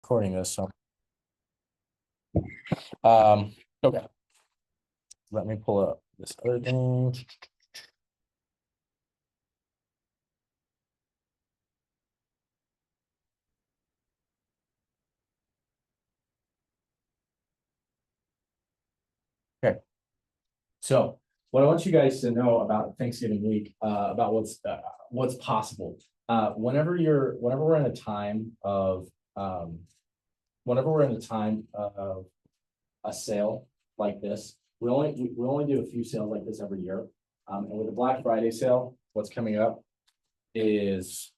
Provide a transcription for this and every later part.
recording this, so. Okay. Let me pull up this other thing. Okay. So what I want you guys to know about Thanksgiving week, about what's possible. Whenever we're in a time of a sale like this, we only do a few sales like this every year. And with the Black Friday sale, what's coming up is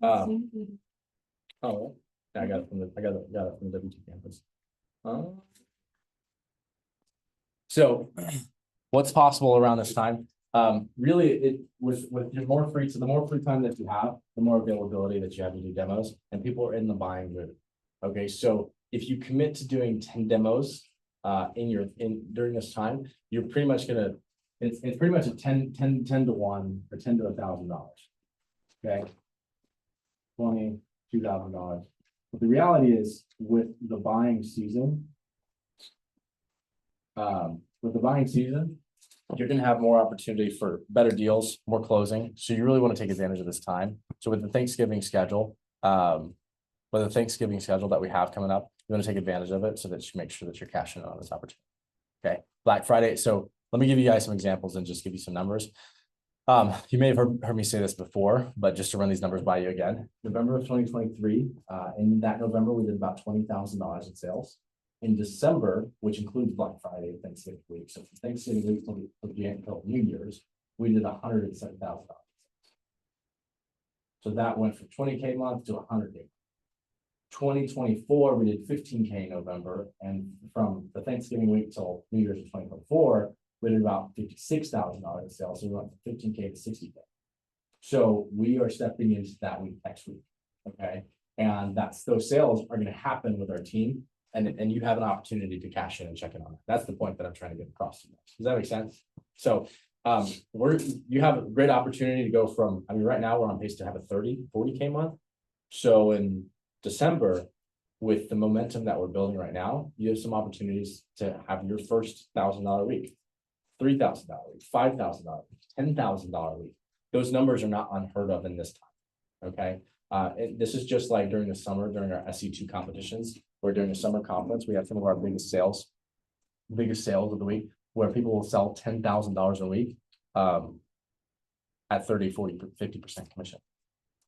oh, I got it from the W2 campus. So what's possible around this time? Really, it with your more free, so the more free time that you have, the more availability that you have to do demos, and people are in the buying mood. Okay, so if you commit to doing 10 demos during this time, you're pretty much gonna it's pretty much a 10 to 1 or 10 to $1,000. Okay, $22,000. But the reality is, with the buying season, you're going to have more opportunity for better deals, more closing. So you really want to take advantage of this time. So with the Thanksgiving schedule, that we have coming up, you want to take advantage of it so that you make sure that you're cashing in on this opportunity. Okay, Black Friday. So let me give you guys some examples and just give you some numbers. You may have heard me say this before, but just to run these numbers by you again, November of 2023, in that November, we did about $20,000 in sales. In December, which includes Black Friday and Thanksgiving week, so from Thanksgiving week until New Year's, we did $107,000. So that went from 20K a month to 100K. 2024, we did 15K in November, and from the Thanksgiving week till New Year's of 2024, we did about $56,000 in sales. So we went from 15K to 60K. So we are stepping into that week next week. Okay, and those sales are going to happen with our team. And you have an opportunity to cash in and check in on it. That's the point that I'm trying to get across to you. Does that make sense? So you have a great opportunity to go from, right now we're on pace to have a 40K month. So in December, with the momentum that we're building right now, you have some opportunities to have your first $1,000 week, $3,000 week, $5,000 week, $10,000 week. Those numbers are not unheard of in this time. Okay. This is just like during the summer, during our SE2 competitions, or during the summer conference, we have some of our biggest sales of the week, where people will sell $10,000 a week at 30, 40, 50% commission.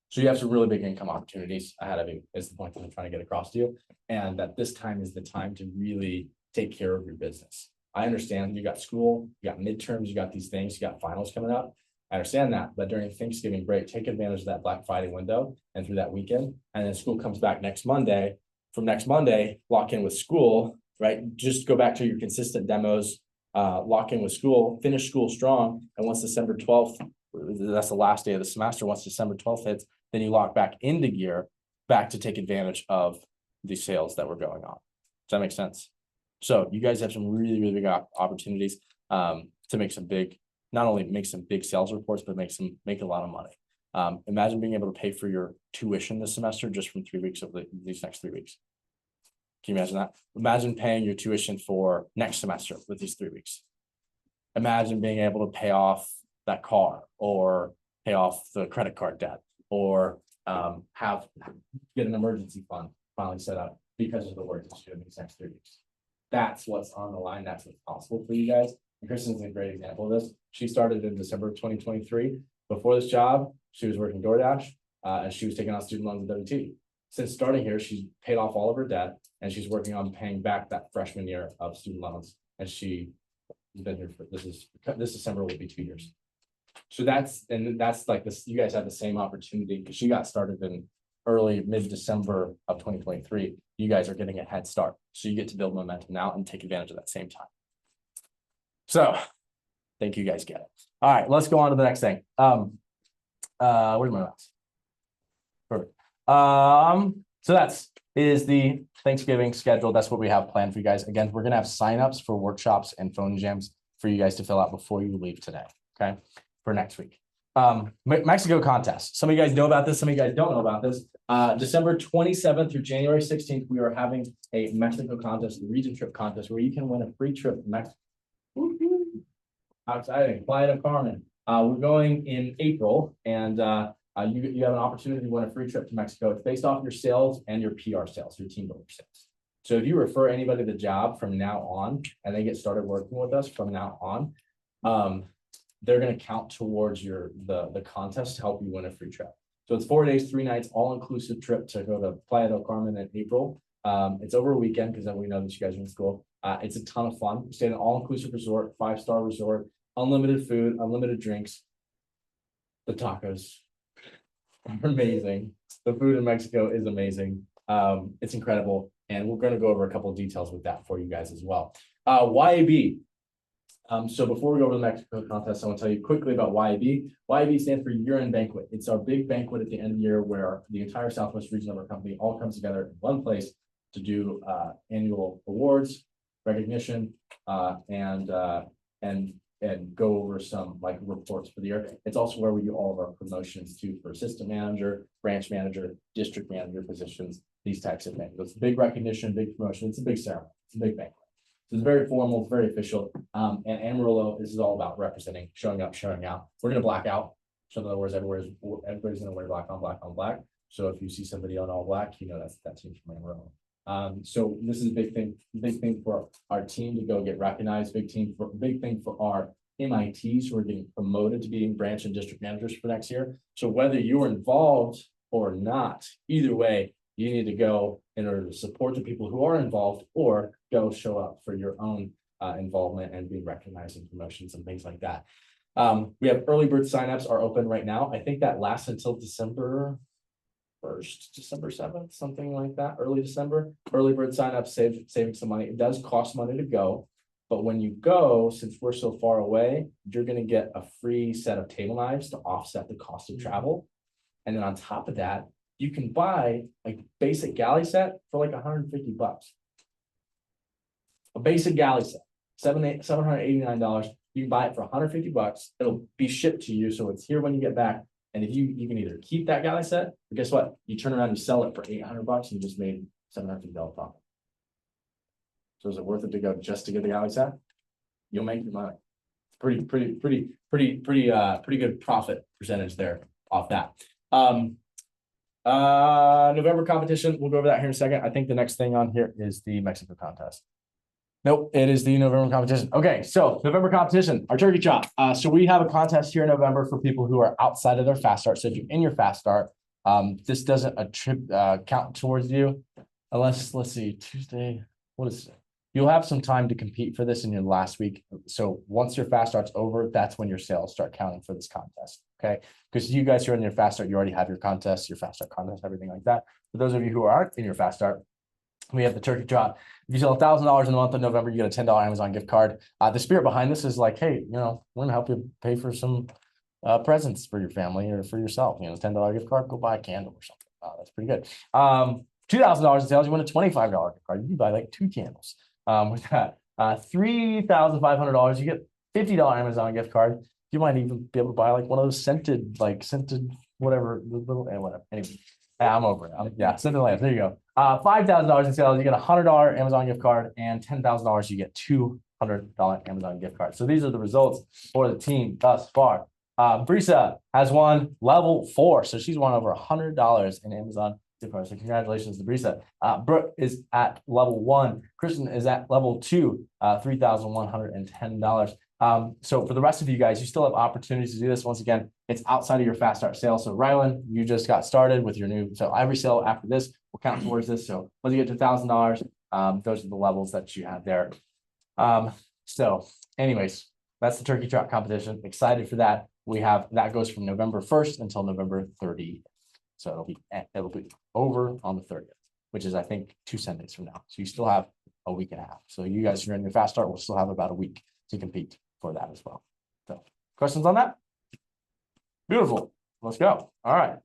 So you have some really big income opportunities ahead of you, is the point that I'm trying to get across to you. And that this time is the time to really take care of your business. I understand you got school, you got midterms, you got these things, you got finals coming up. I understand that, but during Thanksgiving break, take advantage of that Black Friday window and through that weekend. And then school comes back next Monday. From next Monday, lock in with school, right? Just go back to your consistent demos, lock in with school, finish school strong. And once December 12th, that's the last day of the semester. Once December 12th hits, then you lock back into gear back to take advantage of the sales that were going on. Does that make sense? So you guys have some really, really big opportunities to make some big, not only make some big sales reports, but make a lot of money. Imagine being able to pay for your tuition this semester just from 3 weeks of these next 3 weeks. Can you imagine that? Imagine paying your tuition for next semester with these 3 weeks. Imagine being able to pay off that car, or pay off the credit card debt, or get an emergency fund finally set up because of the work that you're doing these next 3 weeks. That's what's on the line. That's what's possible for you guys. And Kristen's a great example of this. She started in December of 2023. Before this job, she was working DoorDash, and she was taking on student loans at W2. Since starting here, she's paid off all of her debt, and she's working on paying back that freshman year of student loans. And she's been here for this December will be 2 years. So that's like this. You guys have the same opportunity because she got started in mid-December of 2023. You guys are getting a head start, so you get to build momentum now and take advantage of that same time. So, think you guys get it. All right, let's go on to the next thing. Where's my mouse? Perfect. So is the Thanksgiving schedule. That's what we have planned for you guys. Again, we're gonna have signups for workshops and phone jams for you guys to fill out before you leave today. Okay, for next week. Mexico contest. Some of you guys know about this. Some of you guys don't know about this. December 27th through January 16th, we are having a Mexico contest, the region trip contest, where you can win a free trip to Mexico. How exciting. Playa del Carmen. We're going in April, and you have an opportunity to win a free trip to Mexico. It's based off your sales and your PR sales, your team builder sales. So if you refer anybody to the job from now on, and they get started working with us from now on, they're going to count towards the contest to help you win a free trip. So it's 4 days, 3 nights, all-inclusive trip to go to Playa del Carmen in April. It's over a weekend because then we know that you guys are in school. It's a ton of fun. We stay in an all-inclusive resort, 5-star resort, unlimited food, unlimited drinks. The tacos are amazing. The food in Mexico is amazing. It's incredible. And we're going to go over a couple of details with that for you guys as well. YAB. So before we go over the Mexico contest, I want to tell you quickly about YAB. YAB stands for Year-End Banquet. It's our big banquet at the end of the year where the entire Southwest region of our company all comes together in one place to do annual awards, recognition, and go over some like reports for the year. It's also where we do all of our promotions too for assistant manager, branch manager, district manager positions, these types of things. So it's a big recognition, big promotion. It's a big ceremony. It's a big banquet. So it's very formal, it's very official. And Amarillo, this is all about representing, showing up, showing out. We're going to black out. So in other words, everybody's going to wear black on black on black. So if you see somebody on all black, you know that team's from Amarillo. So this is a big thing for our team to go get recognized. Big thing for our MITs who are getting promoted to being branch and district managers for next year. So whether you're involved or not, either way, you need to go in order to support the people who are involved, or go show up for your own involvement and being recognized in promotions and things like that. We have early bird signups are open right now. I think that lasts until December 1st, December 7th, something like that, early December. Early bird signups, saving some money. It does cost money to go, but when you go, since we're so far away, you're going to get a free set of table knives to offset the cost of travel. And then on top of that, you can buy a basic galley set for like $150. A basic galley set, $789. You can buy it for $150. It'll be shipped to you, so it's here when you get back. And if you can either keep that galley set, or guess what? You turn around and sell it for $800, and you just made $750 profit. So is it worth it to go just to get the galley set? You'll make your money. Pretty good profit percentage there off that. November competition, we'll go over that here in a second. I think the next thing on here is the Mexico contest. Nope, it is the November competition. Okay, so November competition, our turkey chop. So we have a contest here in November for people who are outside of their fast start. So if you're in your fast start, this doesn't count towards you unless, let's see, Tuesday, what is it? You'll have some time to compete for this in your last week. So once your fast start's over, that's when your sales start counting for this contest. Okay, because you guys who are in your fast start, you already have your contest, your fast start contest, everything like that. For those of you who aren't in your fast start, we have the turkey chop. If you sell $1,000 in the month of November, you get a $10 Amazon gift card. The spirit behind this is like, hey, you know, we're gonna help you pay for some presents for your family or for yourself. You know, $10 gift card, go buy a candle or something. That's pretty good. $2,000 in sales, you win a $25 gift card. You can buy like 2 candles. With that, $3,500, you get $50 Amazon gift card. You might even be able to buy like one of those scented whatever, little whatever. Anyway, I'm over it. Scented lamps. There you go. $5,000 in sales, you get a $100 Amazon gift card, and $10,000, you get $200 Amazon gift card. So these are the results for the team thus far. Brisa has won level 4, so she's won over $100 in Amazon gift cards. So congratulations to Brisa. Brooke is at level 1. Kristen is at level 2, $3,110. So for the rest of you guys, you still have opportunities to do this. Once again, it's outside of your fast start sale. So Rylan, you just got started with your new, so every sale after this will count towards this. So once you get to $1,000, those are the levels that you have there. So anyways, that's the turkey trot competition. Excited for that. We have, that goes from November 1st until November 30th. So it'll be over on the 30th, which is, I think, 2 Sundays from now. So you still have a week and a half. So you guys who are in your fast start will still have about a week to compete for that as well. So questions on that? Beautiful. Let's go. All right.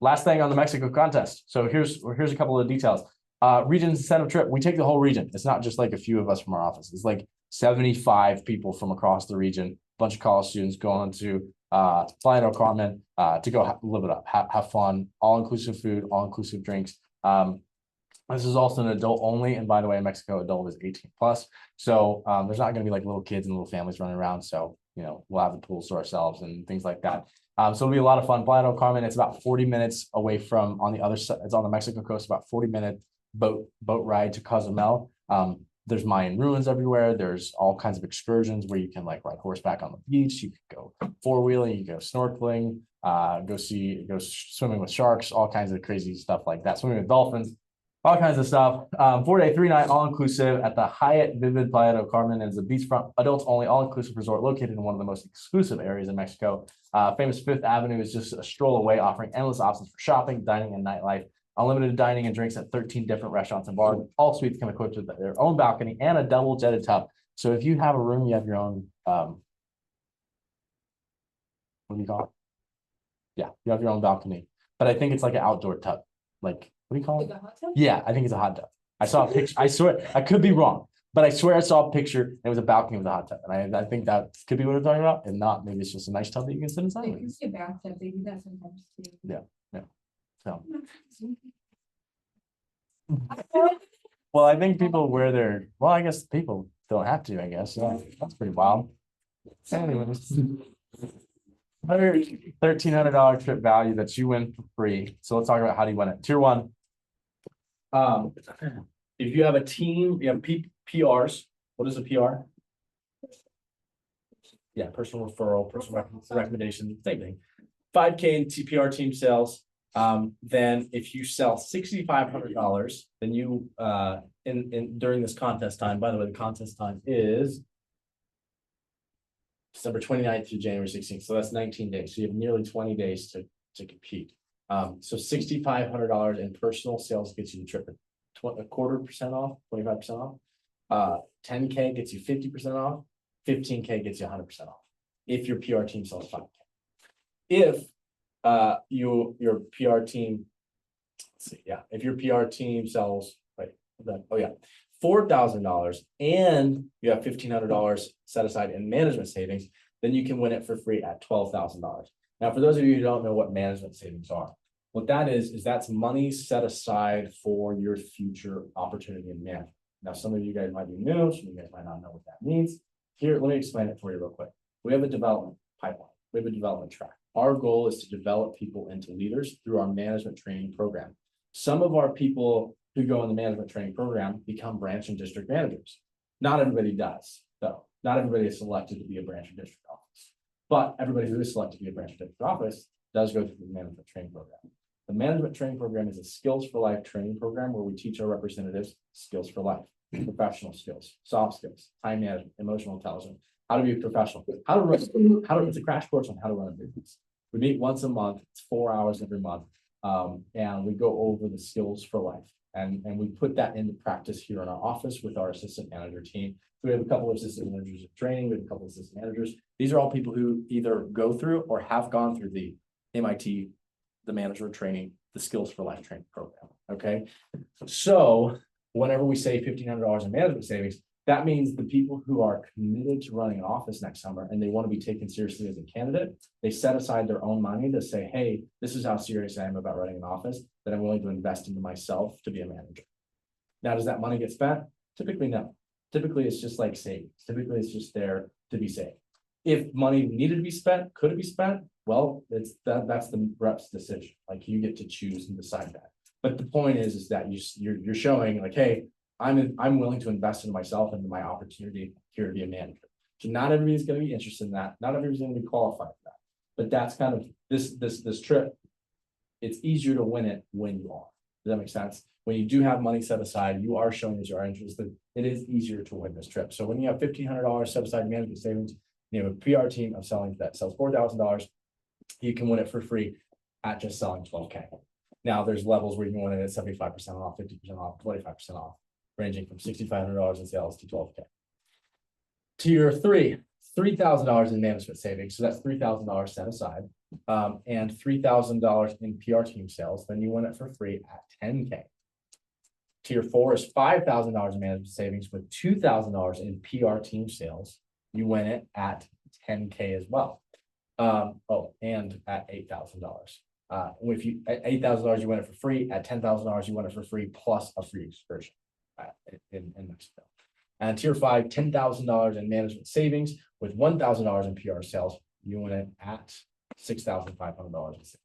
Last thing on the Mexico contest. So here's a couple of details. Region incentive trip. We take the whole region. It's not just like a few of us from our office. It's like 75 people from across the region. A bunch of college students going to Playa del Carmen, to go live it up, have fun, all-inclusive food, all-inclusive drinks. This is also an adult only. And by the way, in Mexico, adult is 18 plus. So there's not going to be like little kids and little families running around. So, we'll have the pools to ourselves and things like that. So it'll be a lot of fun. Playa del Carmen, it's about 40 minutes away from on the other side. It's on the Mexico coast, about 40-minute boat ride to Cozumel. There's Mayan ruins everywhere. There's all kinds of excursions where you can like ride horseback on the beach. You can go four-wheeling, you go snorkeling, go swimming with sharks, all kinds of crazy stuff like that. Swimming with dolphins, all kinds of stuff. 4-day, 3-night, all-inclusive at the Hyatt Vivid Playa del Carmen. Is a beachfront, adults only, all-inclusive resort located in one of the most exclusive areas in Mexico. Famous Fifth Avenue is just a stroll away, offering endless options for shopping, dining, and nightlife. Unlimited dining and drinks at 13 different restaurants and bars. All suites come equipped with their own balcony and a double jetted tub. So if you have a room, you have your own, what do you call it? Yeah, you have your own balcony. But I think it's like an outdoor tub. Like, what do you call it? Yeah, I think it's a hot tub. I saw a picture. I swear, I could be wrong, but I swear I saw a picture and it was a balcony with a hot tub. And I think that could be what we're talking about. And not, maybe it's just a nice tub that you can sit inside. You can see a bathtub, they do that sometimes too. Yeah. So. Well, I think people wear their, well, I guess people don't have to, I guess. Yeah, that's pretty wild. Anyways, $1,300 trip value that you win for free. So let's talk about how do you win it. Tier 1. If you have a team, you have PRs. What is a PR? Yeah, personal referral, personal recommendation, same thing. 5K in TPR team sales. Then if you sell $6,500, then you during this contest time, by the way, the contest time is December 29th through January 16th. So that's 19 days. So you have nearly 20 days to compete. So $6,500 in personal sales gets you the trip at a quarter percent off, 25% off. 10K gets you 50% off. 15K gets you 100% off. If your PR team sells 5K. If your PR team, let's see, yeah, if your PR team sells, $4,000 and you have $1,500 set aside in management savings, then you can win it for free at $12,000. Now, for those of you who don't know what management savings are, what that is that's money set aside for your future opportunity in management. Now, some of you guys might be new, some of you guys might not know what that means. Here, let me explain it for you real quick. We have a development pipeline. We have a development track. Our goal is to develop people into leaders through our management training program. Some of our people who go in the management training program become branch and district managers. Not everybody does, though. Not everybody is selected to be a branch or district office. But everybody who is selected to be a branch or district office does go through the management training program. The management training program is a skills for life training program where we teach our representatives skills for life, professional skills, soft skills, time management, emotional intelligence, how to be a professional, it's a crash course on how to run a business. We meet once a month, it's 4 hours every month, and we go over the skills for life. And we put that into practice here in our office with our assistant manager team. So we have a couple of assistant managers in training, we have a couple of assistant managers. These are all people who either go through or have gone through the MIT, the manager training, the skills for life training program, okay? So whenever we say $1,500 in management savings, that means the people who are committed to running an office next summer and they want to be taken seriously as a candidate, they set aside their own money to say, hey, this is how serious I am about running an office, that I'm willing to invest into myself to be a manager. Now, does that money get spent? Typically, no. Typically, it's just like savings. Typically, it's just there to be saved. If money needed to be spent, could it be spent? Well, that's the rep's decision. Like, you get to choose and decide that. But the point is that you're showing like, hey, I'm willing to invest in myself and in my opportunity here to be a manager. So not everybody's going to be interested in that. Not everybody's going to be qualified for that. But that's kind of this trip. It's easier to win it when you are. Does that make sense? When you do have money set aside, you are showing that you are interested. It is easier to win this trip. So when you have $1,500 set aside in management savings, you have a PR team of selling that sells $4,000, you can win it for free at just selling $12K. Now there's levels where you can win it at 75% off, 50% off, 25% off, ranging from $6,500 in sales to $12K. Tier 3, $3,000 in management savings. So that's $3,000 set aside, and $3,000 in PR team sales. Then you win it for free at $10K. Tier 4 is $5,000 in management savings with $2,000 in PR team sales. You win it at $10K as well. And at $8,000. If you, at $8,000, you win it for free, at $10,000, you win it for free, plus a free excursion. In Mexico. And tier 5, $10,000 in management savings with $1,000 in PR sales, you win it at $6,500 in sales.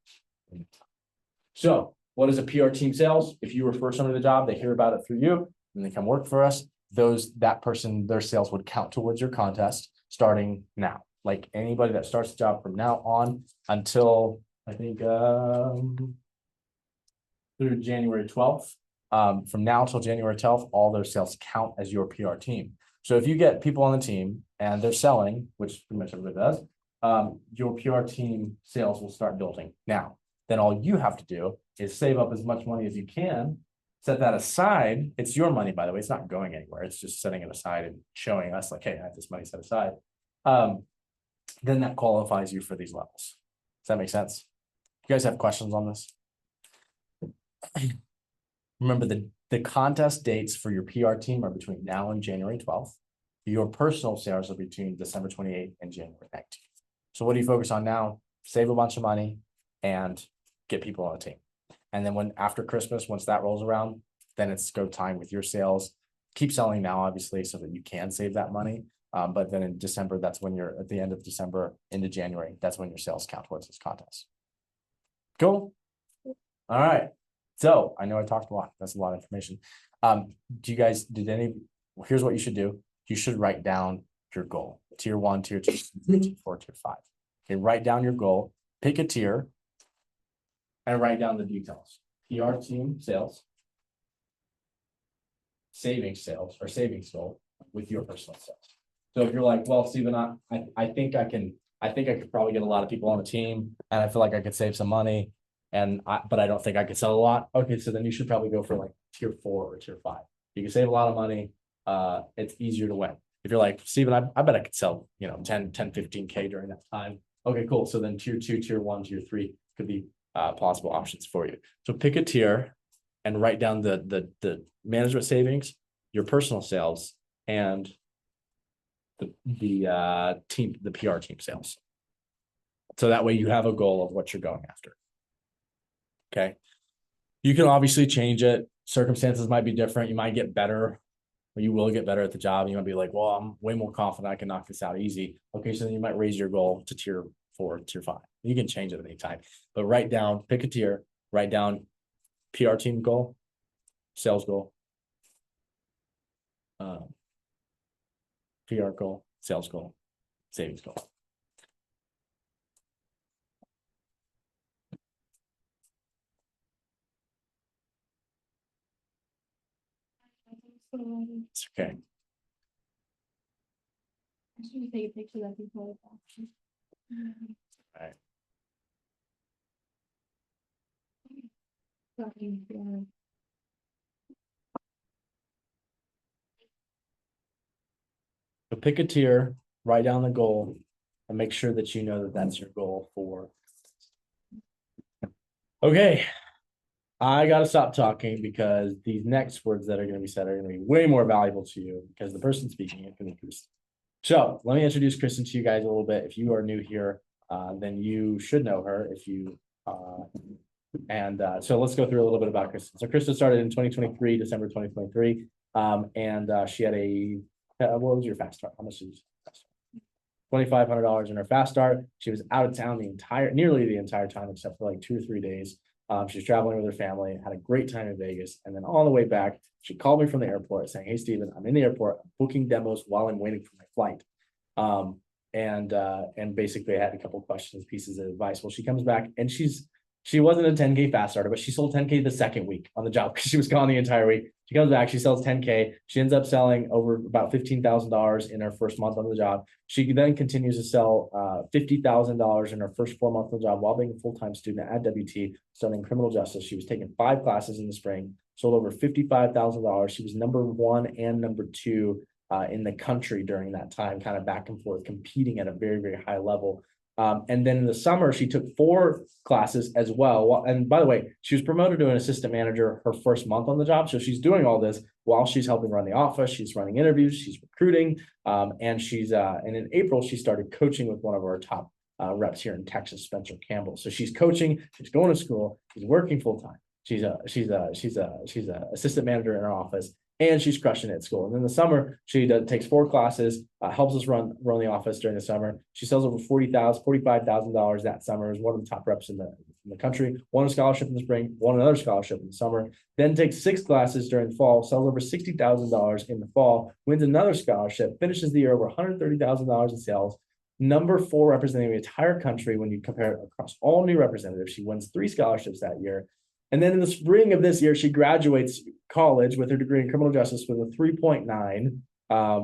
So what is a PR team sales? If you refer someone to the job, they hear about it through you, and they come work for us, that person, their sales would count towards your contest starting now. Like anybody that starts the job from now on until I think through January 12th. From now till January 12th, all their sales count as your PR team. So if you get people on the team and they're selling, which pretty much everybody does, your PR team sales will start building. Now, then all you have to do is save up as much money as you can, set that aside. It's your money, by the way. It's not going anywhere. It's just setting it aside and showing us like, hey, I have this money set aside. Then that qualifies you for these levels. Does that make sense? You guys have questions on this? Remember, the contest dates for your PR team are between now and January 12th. Your personal sales are between December 28th and January 19th. So what do you focus on now? Save a bunch of money and get people on the team. And then after Christmas, once that rolls around, then it's go time with your sales. Keep selling now, obviously, so that you can save that money. But then in December, that's when you're at the end of December into January, that's when your sales count towards this contest. Cool. All right. So I know I talked a lot. That's a lot of information. Here's what you should do. You should write down your goal. Tier 1, tier 2, tier 4, tier 5. Okay, write down your goal, pick a tier, and write down the details. PR team sales, savings sales, or savings goal with your personal sales. So if you're like, well, Steven, I think I could probably get a lot of people on the team, and I feel like I could save some money. But I don't think I could sell a lot. Okay, so then you should probably go for like tier 4 or tier 5. You can save a lot of money. It's easier to win. If you're like, Steven, I bet I could sell, 10, 15K during that time. Okay, cool. So then tier 2, tier 1, tier 3 could be possible options for you. So pick a tier and write down the management savings, your personal sales, and the PR team sales. So that way you have a goal of what you're going after. Okay. You can obviously change it. Circumstances might be different. You might get better, or you will get better at the job. You might be like, well, I'm way more confident I can knock this out easy. Okay. So then you might raise your goal to tier 4, tier 5. You can change it at any time, but write down, pick a tier, write down PR team goal, sales goal, PR goal, sales goal, savings goal. It's okay. I should take a picture of people. All right. So pick a tier, write down the goal, and make sure that you know that that's your goal for. Okay. I got to stop talking because these next words that are going to be said are going to be way more valuable to you because the person speaking is going to be Kristen. So let me introduce Kristen to you guys a little bit. If you are new here, then you should know her. So let's go through a little bit about Kristen. So Kristen started in 2023, December 2023. She had what was your fast start? How much did you fast start? $2,500 in her fast start. She was out of town nearly the entire time, except for like 2 or 3 days. She was traveling with her family, had a great time in Vegas. And then on the way back, she called me from the airport saying, hey, Steven, I'm in the airport, I'm booking demos while I'm waiting for my flight. And basically I had a couple of questions, pieces of advice. Well, she comes back and she wasn't a 10K fast starter, but she sold 10K the second week on the job because she was gone the entire week. She comes back, she sells 10K. She ends up selling over about $15,000 in her first month on the job. She then continues to sell $50,000 in her first 4 months on the job while being a full-time student at WT, studying criminal justice. She was taking 5 classes in the spring, sold over $55,000. She was number 1 and number 2 in the country during that time, kind of back and forth, competing at a very, very high level. And then in the summer, she took 4 classes as well. And by the way, she was promoted to an assistant manager her first month on the job. So she's doing all this while she's helping run the office. She's running interviews, she's recruiting, and in April, she started coaching with one of our top reps here in Texas, Spencer Campbell. So she's coaching, she's going to school, she's working full time. She's a assistant manager in her office, and she's crushing it at school. And in the summer, she takes 4 classes, helps us run the office during the summer. She sells over $45,000 that summer, is one of the top reps in the country, won a scholarship in the spring, won another scholarship in the summer, then takes 6 classes during the fall, sells over $60,000 in the fall, wins another scholarship, finishes the year over $130,000 in sales, number 4 representing the entire country when you compare it across all new representatives. She wins 3 scholarships that year. And then in the spring of this year, she graduates college with her degree in criminal justice with a 3.9,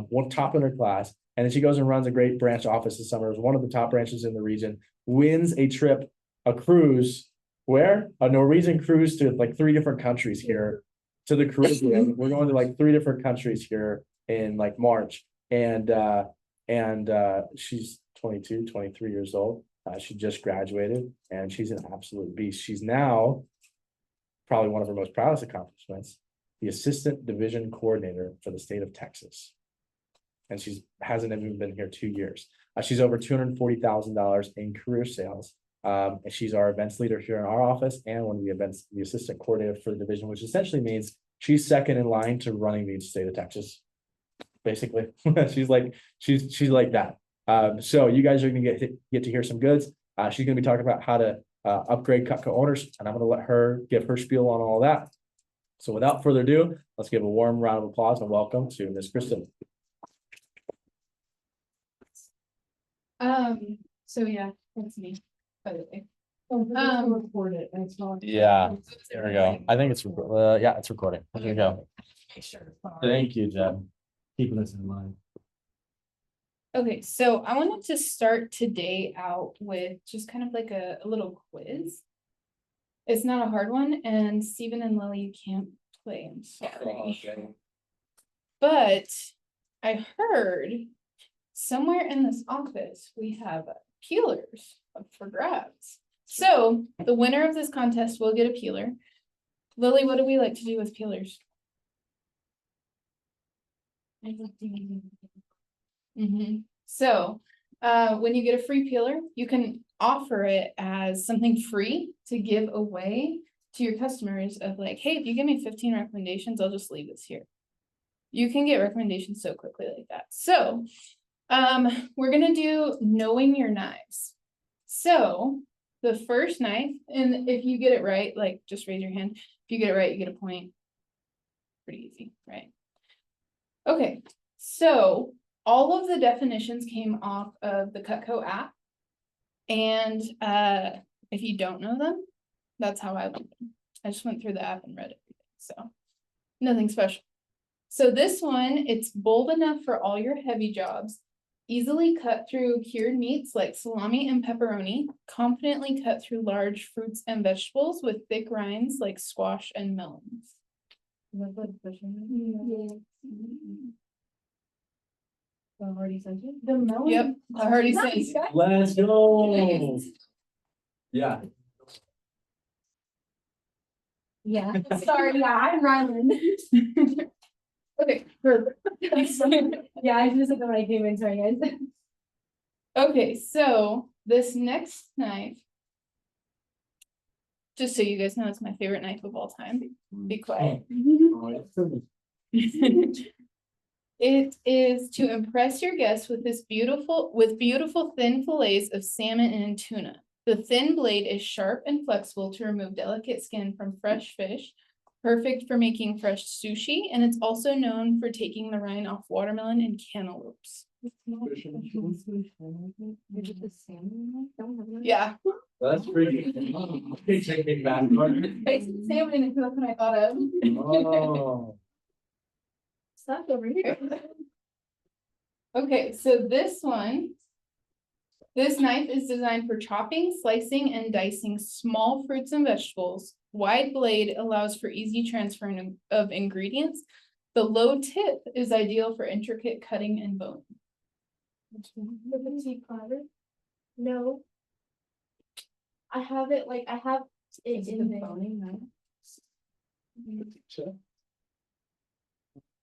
one top in her class. And then she goes and runs a great branch office this summer, is one of the top branches in the region, wins a cruise, where? A Norwegian cruise to like 3 different countries here to the Caribbean. We're going to like 3 different countries here in like March. And she's 22, 23 years old. She just graduated and she's an absolute beast. She's now probably one of her most proudest accomplishments, the assistant division coordinator for the state of Texas. And she hasn't even been here 2 years. She's over $240,000 in career sales. And she's our events leader here in our office and one of the assistant coordinator for the division, which essentially means she's second in line to running the state of Texas. Basically, she's like that. So you guys are going to get to hear some goods. She's going to be talking about how to upgrade Cutco owners, and I'm going to let her give her spiel on all that. So without further ado, let's give a warm round of applause and welcome to Miss Kristen. So yeah, that's me, by the way. Record it. And it's not. Yeah, there we go. I think it's yeah, it's recording. There you go. Make sure. Thank you, Jen. Keeping us in mind. Okay, so I wanted to start today out with just kind of like a little quiz. It's not a hard one, and Stephen and Lily, you can't play, I'm sorry. But I heard somewhere in this office, we have peelers up for grabs. So the winner of this contest will get a peeler. Lily, what do we like to do with peelers? So, when you get a free peeler, you can offer it as something free to give away to your customers of like, hey, if you give me 15 recommendations, I'll just leave this here. You can get recommendations so quickly like that. So, we're gonna do knowing your knives. So, the first knife, and if you get it right, like just raise your hand. If you get it right, you get a point. Pretty easy, right? Okay, so all of the definitions came off of the Cutco app. And if you don't know them, that's how I learned them. I just went through the app and read everything, so nothing special. So this one, it's bold enough for all your heavy jobs, easily cut through cured meats like salami and pepperoni, confidently cut through large fruits and vegetables with thick rinds like squash and melons. I already sent it. The melon. Yep, I already sent it. Let's go. Yeah. Yeah. Sorry, yeah, I'm running. Okay. Yeah, I just said that when I came in, sorry guys. Okay, so this next knife, just so you guys know, it's my favorite knife of all time. Be quiet. It is to impress your guests with beautiful thin fillets of salmon and tuna. The thin blade is sharp and flexible to remove delicate skin from fresh fish, perfect for making fresh sushi, and it's also known for taking the rind off watermelon and cantaloupes. Yeah. That's pretty. Take me back. Salmon and that's what I thought of. Oh. Stuff over here. Okay, so this knife is designed for chopping, slicing, and dicing small fruits and vegetables. Wide blade allows for easy transfer of ingredients. The low tip is ideal for intricate cutting and boning. The petite platter? No. I have it in there.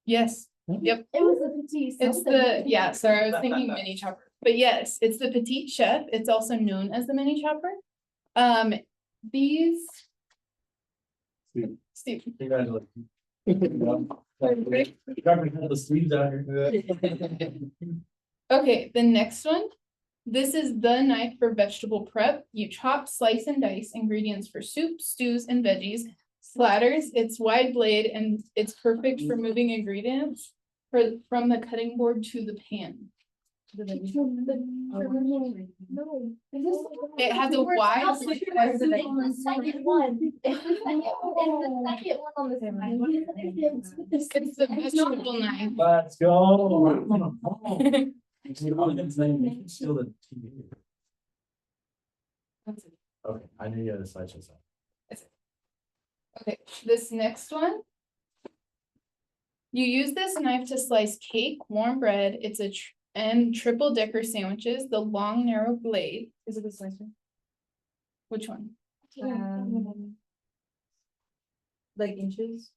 Yes. Yep, It was the petite. it's the, yeah, sorry, I was thinking mini chopper, but yes, it's the petite chef. It's also known as the mini chopper. These. Steve. Congratulations. You got the sleeves out here. Okay, the next one. This is the knife for vegetable prep. You chop, slice, and dice ingredients for soups, stews, and veggies. Slatters, it's wide blade and it's perfect for moving ingredients from the cutting board to the pan. No. It has a wide. It's the second one. It's the second one on the same. It's the vegetable knife. Let's go. I'm on a phone. Dude, I was gonna say, you can steal the TV. Okay, I knew you had a slideshow. Okay, this next one. You use this knife to slice cake, warm bread. It's and triple decker sandwiches. The long narrow blade. Is it the slicer? Which one? Like inches?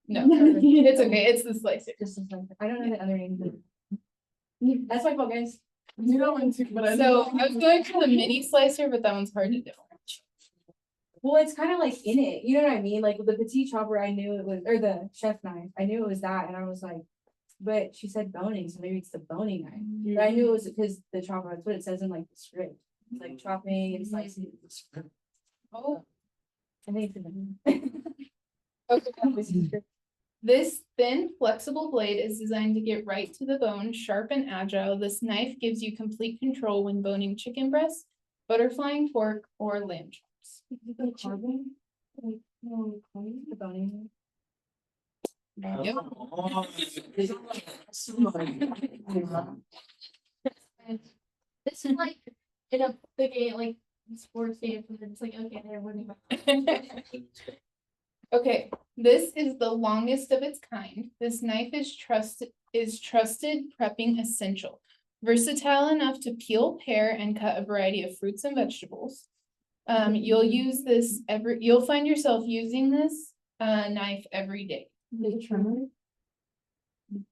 No, it's okay. It's the slicer. Just the slicer. I don't know the other name. That's my fault, guys. You know one too, but I. So I was going for the mini slicer, but that one's hard to do. Well, it's kind of like in it, you know what I mean? Like with the petite chopper, I knew it was, or the chef knife, I knew it was that, and I was like, but she said boning, so maybe it's the boning knife. But I knew it was because the chopper, that's what it says in like the script, it's like chopping and slicing. Oh, I think it's okay. This thin, flexible blade is designed to get right to the bone, sharp and agile. This knife gives you complete control when boning chicken breasts, butterflying pork, or lamb chops. the carbon. Like, no, the boning. Yep. This is like in a big game, like sports game, and it's like, okay, they're winning. Okay, this is the longest of its kind. This knife is trusted prepping essential. Versatile enough to peel, pare, and cut a variety of fruits and vegetables. You'll use this you'll find yourself using this knife every day. The trimmer.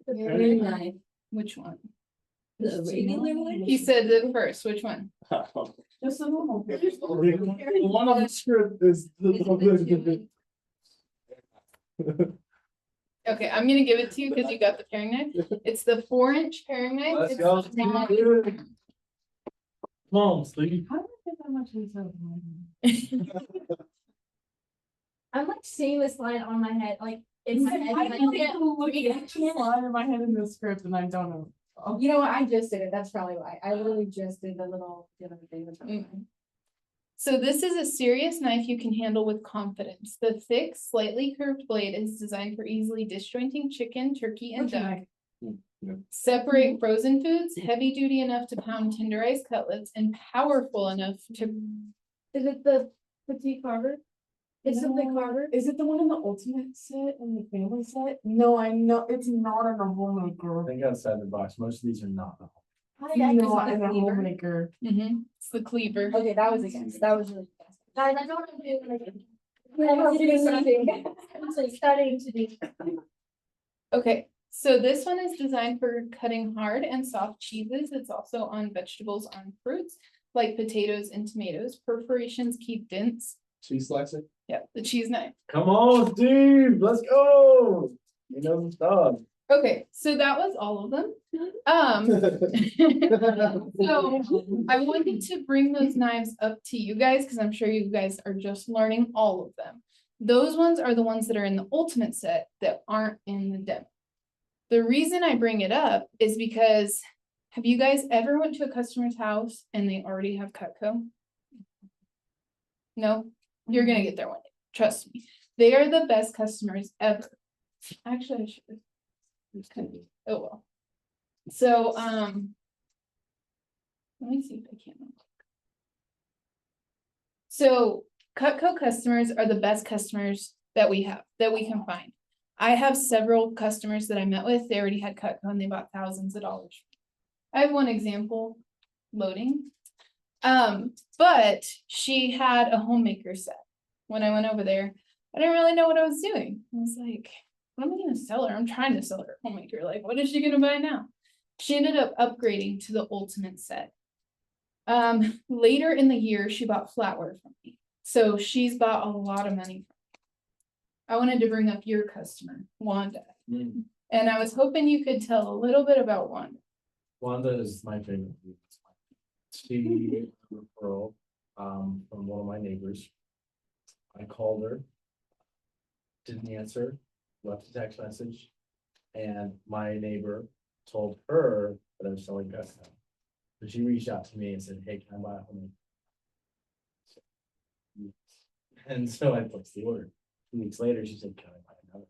Very nice. Which one? The regular one? He said it first. Which one? Just a normal. The one on the script is the. Okay, I'm gonna give it to you because you got the paring knife. It's the 4-inch paring knife. Let's It's go. not- Come on, Steve. How did I get that much into? I'm like seeing this line on my head, like in my head. I Like, don't yeah. get lie in my head in the script and I don't know. You know what, I just did it, that's probably why, I literally just did the little thing. That's probably why. So this is a serious knife you can handle with confidence. The thick, slightly curved blade is designed for easily disjointing chicken, turkey, and duck. Separate frozen foods, heavy duty enough to pound tenderized cutlets, and powerful enough to. Is it the petite carver? It's the big No. carver? Is it the one in the ultimate set and the family set? No, I know, it's not in the homemaker. Think outside the box. Most of these are not. Not in the homemaker. It's the cleaver. Okay, that was a guess, that was really. Guys, I don't want to do like. I'm doing something. I'm like studying to do. Okay, so this one is designed for cutting hard and soft cheeses. It's also on vegetables, on fruits, like potatoes and tomatoes. Perforations keep dents. Cheese slicer. Yeah, the cheese knife. Come on, Steve. Let's go. You know some stuff. Okay, so that was all of them. So I wanted to bring those knives up to you guys because I'm sure you guys are just learning all of them. Those ones are the ones that are in the ultimate set that aren't in the demo. The reason I bring it up is because have you guys ever went to a customer's house and they already have Cutco? No, you're gonna get there one day. Trust me. They are the best customers ever. Actually, I should. Oh, well. So, let me see if I can. So Cutco customers are the best customers that we have, that we can find. I have several customers that I met with, they already had Cutco and they bought thousands of dollars. I have one example, loading. But she had a homemaker set. When I went over there, I didn't really know what I was doing. I was like, what am I gonna sell her? I'm trying to sell her a homemaker. Like, what is she gonna buy now? She ended up upgrading to the ultimate set. Later in the year, she bought flatware from me. So she's bought a lot of money. I wanted to bring up your customer, Wanda. Mm. And I was hoping you could tell a little bit about Wanda. Wanda is my favorite. She referral from one of my neighbors. I called her, didn't answer, left a text message, and my neighbor told her that I was selling gas now. So she reached out to me and said, "Hey, can I buy a home?" And so I placed the order. 2 weeks later, she said, "Can I buy another?"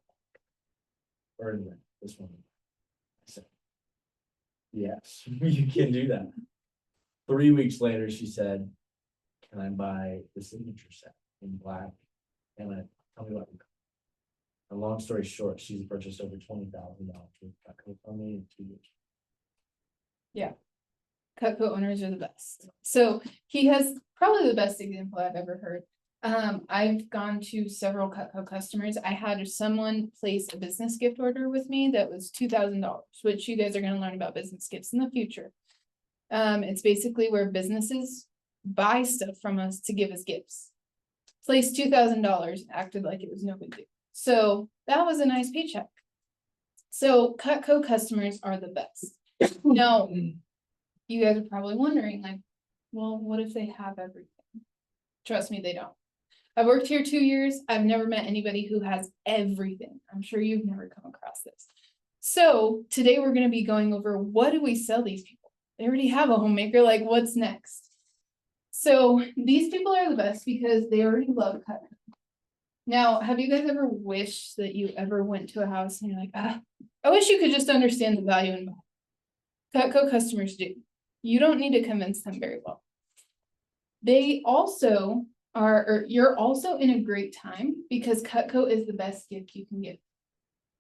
Or anyway, this one. I said, "Yes, you can do that." 3 weeks later, she said, "Can I buy the signature set in black?" And tell me what. And long story short, she's purchased over $20,000 worth of Cutco from me in 2 years. Cutco owners are the best. So he has probably the best example I've ever heard. I've gone to several Cutco customers. I had someone place a business gift order with me that was $2,000, which you guys are going to learn about business gifts in the future. It's basically where businesses buy stuff from us to give us gifts. Placed $2,000, acted like it was no big deal. So that was a nice paycheck. So Cutco customers are the best. Now, you guys are probably wondering, like, well, what if they have everything? Trust me, they don't. I've worked here 2 years. I've never met anybody who has everything. I'm sure you've never come across this. So today we're going to be going over, what do we sell these people? They already have a homemaker, like, what's next? So these people are the best because they already love Cutco. Now, have you guys ever wished that you ever went to a house and you're like, I wish you could just understand the value in buy. Cutco customers do. You don't need to convince them very well. They also are, or you're also in a great time because Cutco is the best gift you can give.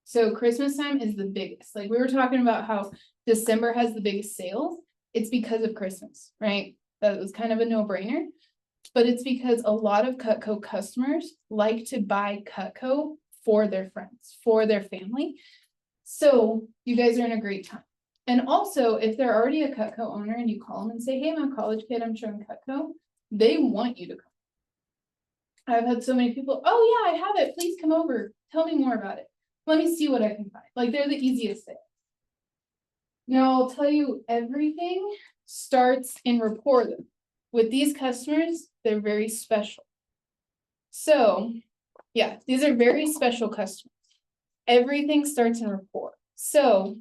So Christmas time is the biggest. Like we were talking about how December has the biggest sales. It's because of Christmas, right? That was kind of a no-brainer. But it's because a lot of Cutco customers like to buy Cutco for their friends, for their family. So you guys are in a great time. And also, if they're already a Cutco owner and you call them and say, "Hey, I'm a college kid, I'm showing Cutco," they want you to come. I've had so many people, "Oh yeah, I have it. Please come over. Tell me more about it. Let me see what I can find." Like they're the easiest thing. Now I'll tell you, everything starts in rapport though. With these customers, they're very special. So yeah, these are very special customers. Everything starts in rapport. So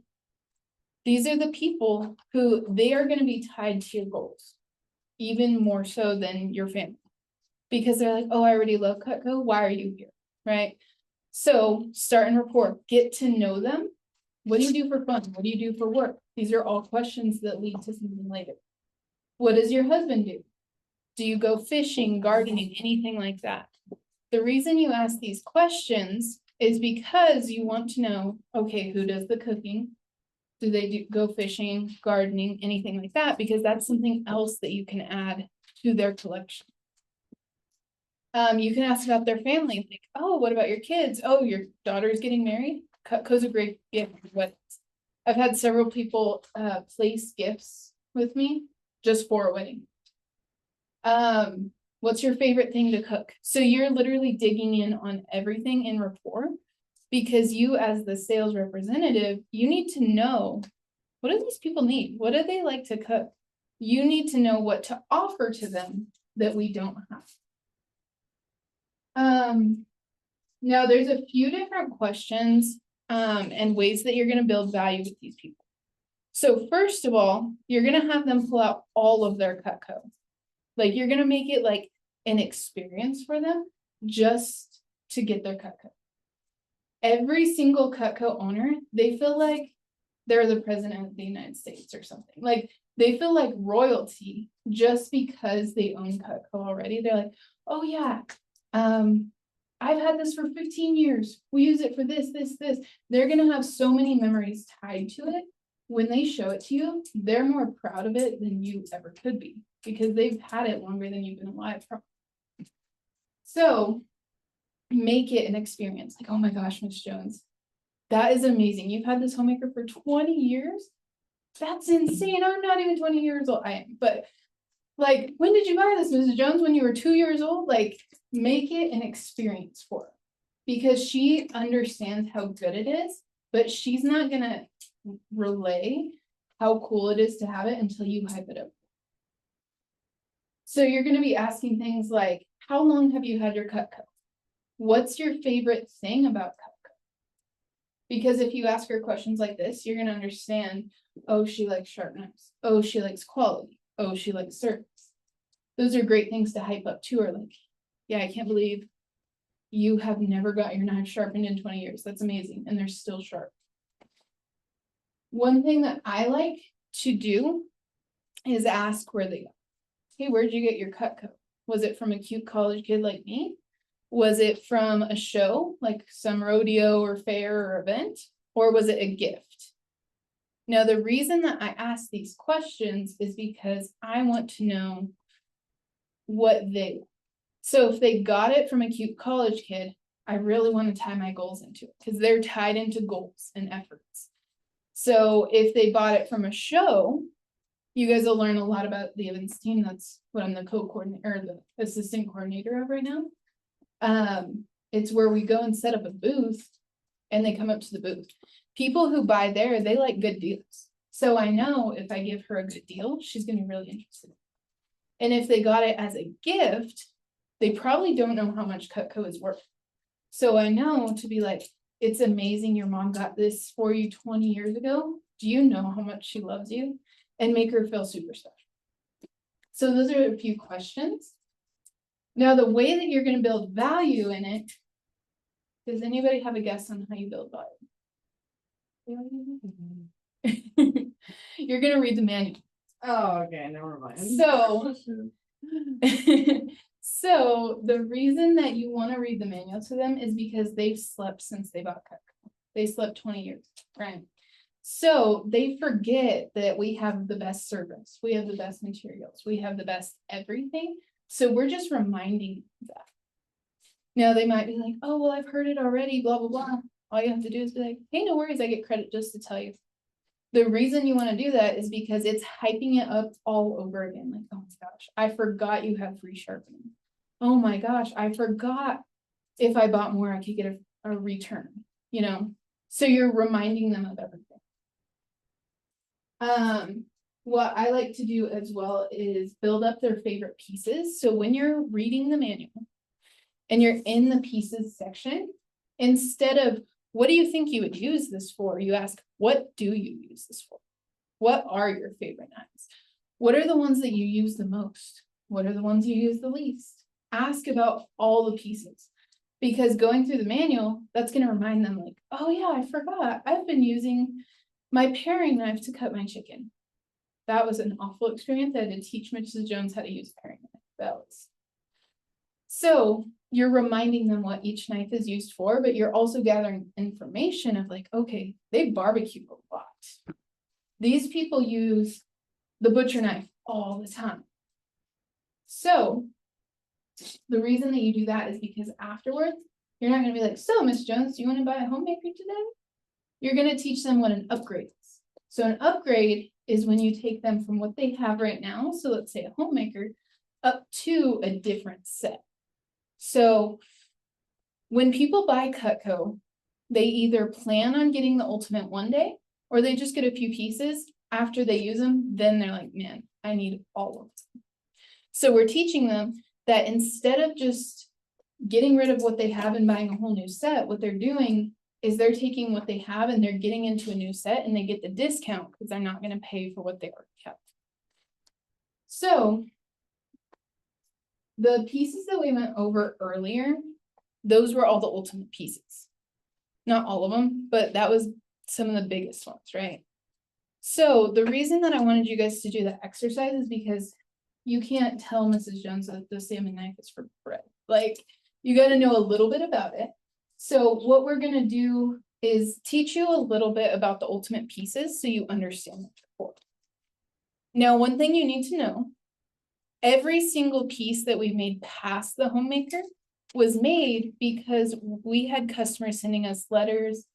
these are the people who they are going to be tied to your goals, even more so than your family. Because they're like, "Oh, I already love Cutco. Why are you here?" Right? So start in rapport, get to know them. What do you do for fun? What do you do for work? These are all questions that lead to something later. What does your husband do? Do you go fishing, gardening, anything like that? The reason you ask these questions is because you want to know, okay, who does the cooking? Do they go fishing, gardening, anything like that? Because that's something else that you can add to their collection. You can ask about their family, like, "Oh, what about your kids? Oh, your daughter's getting married?" Cutco's a great gift. I've had several people place gifts with me just for a wedding. What's your favorite thing to cook? So you're literally digging in on everything in rapport because you, as the sales representative, you need to know, what do these people need? What do they like to cook? You need to know what to offer to them that we don't have. Now there's a few different questions and ways that you're going to build value with these people. So first of all, you're going to have them pull out all of their Cutco. Like you're going to make it like an experience for them just to get their Cutco. Every single Cutco owner, they feel like they're the president of the United States or something. Like they feel like royalty just because they own Cutco already. They're like, "Oh yeah, I've had this for 15 years. We use it for this. They're going to have so many memories tied to it. When they show it to you, they're more proud of it than you ever could be because they've had it longer than you've been alive. So make it an experience. Like, "Oh my gosh, Miss Jones, That is amazing. You've had this homemaker for 20 years? That's insane. I'm not even 20 years old. I am, but like, when did you buy this, Mrs. Jones? When you were 2 years old? Like, make it an experience for her. Because she understands how good it is, but she's not gonna relay how cool it is to have it until you hype it up. So you're gonna be asking things like, how long have you had your Cutco? What's your favorite thing about Cutco? Because if you ask her questions like this, you're gonna understand, oh, she likes sharp knives. Oh, she likes quality. Oh, she likes service. Those are great things to hype up to her. Like, yeah, I can't believe you have never got your knife sharpened in 20 years. That's amazing. And they're still sharp. One thing that I like to do is ask where they go. Hey, where'd you get your Cutco? Was it from a cute college kid like me? Was it from a show, like some rodeo or fair or event? Or was it a gift? Now, the reason that I ask these questions is because I want to know what they want. So if they got it from a cute college kid, I really want to tie my goals into it because they're tied into goals and efforts. So if they bought it from a show, you guys will learn a lot about the events team. That's what I'm the co-coordinator or the assistant coordinator of right now. It's where we go and set up a booth and they come up to the booth. People who buy there, they like good deals. So I know if I give her a good deal, she's gonna be really interested. And if they got it as a gift, they probably don't know how much Cutco is worth. So I know to be like, it's amazing your mom got this for you 20 years ago. Do you know how much she loves you? And make her feel super special. So those are a few questions. Now, the way that you're going to build value in it, does anybody have a guess on how you build value? You're going to read the manual. Oh, okay, never mind. So, so the reason that you want to read the manual to them is because they've slept since they bought Cutco. They slept 20 years, right? So they forget that we have the best service, we have the best materials, we have the best everything. So we're just reminding that. Now they might be like, oh, well, I've heard it already, blah, blah, blah. All you have to do is be like, hey, no worries, I get credit just to tell you. The reason you want to do that is because it's hyping it up all over again. Like, oh my gosh, I forgot you have free sharpening. Oh my gosh, I forgot if I bought more, I could get a return, you know? So you're reminding them of everything. What I like to do as well is build up their favorite pieces. So when you're reading the manual and you're in the pieces section, instead of what do you think you would use this for, you ask, what do you use this for? What are your favorite knives? What are the ones that you use the most? What are the ones you use the least? Ask about all the pieces. Because going through the manual, that's going to remind them like, oh yeah, I forgot. I've been using my paring knife to cut my chicken. That was an awful experience. I had to teach Mrs. Jones how to use a paring knife. That was. So you're reminding them what each knife is used for, but you're also gathering information of like, okay, they barbecue a lot. These people use the butcher knife all the time. So the reason that you do that is because afterwards, you're not going to be like, so Miss Jones, do you want to buy a homemaker today? You're going to teach them what an upgrade is. So an upgrade is when you take them from what they have right now, so let's say a homemaker, up to a different set. So when people buy Cutco, they either plan on getting the ultimate one day, or they just get a few pieces. After they use them, then they're like, man, I need all of them. So we're teaching them that instead of just getting rid of what they have and buying a whole new set, what they're doing is they're taking what they have and they're getting into a new set and they get the discount because they're not going to pay for what they already have. So the pieces that we went over earlier, those were all the ultimate pieces. Not all of them, but that was some of the biggest ones, right? So the reason that I wanted you guys to do that exercise is because you can't tell Mrs. Jones that the salmon knife is for bread. Like, you got to know a little bit about it. So what we're going to do is teach you a little bit about the ultimate pieces so you understand what they're for. Now, one thing you need to know, every single piece that we made past the homemaker was made because we had customers sending us letters,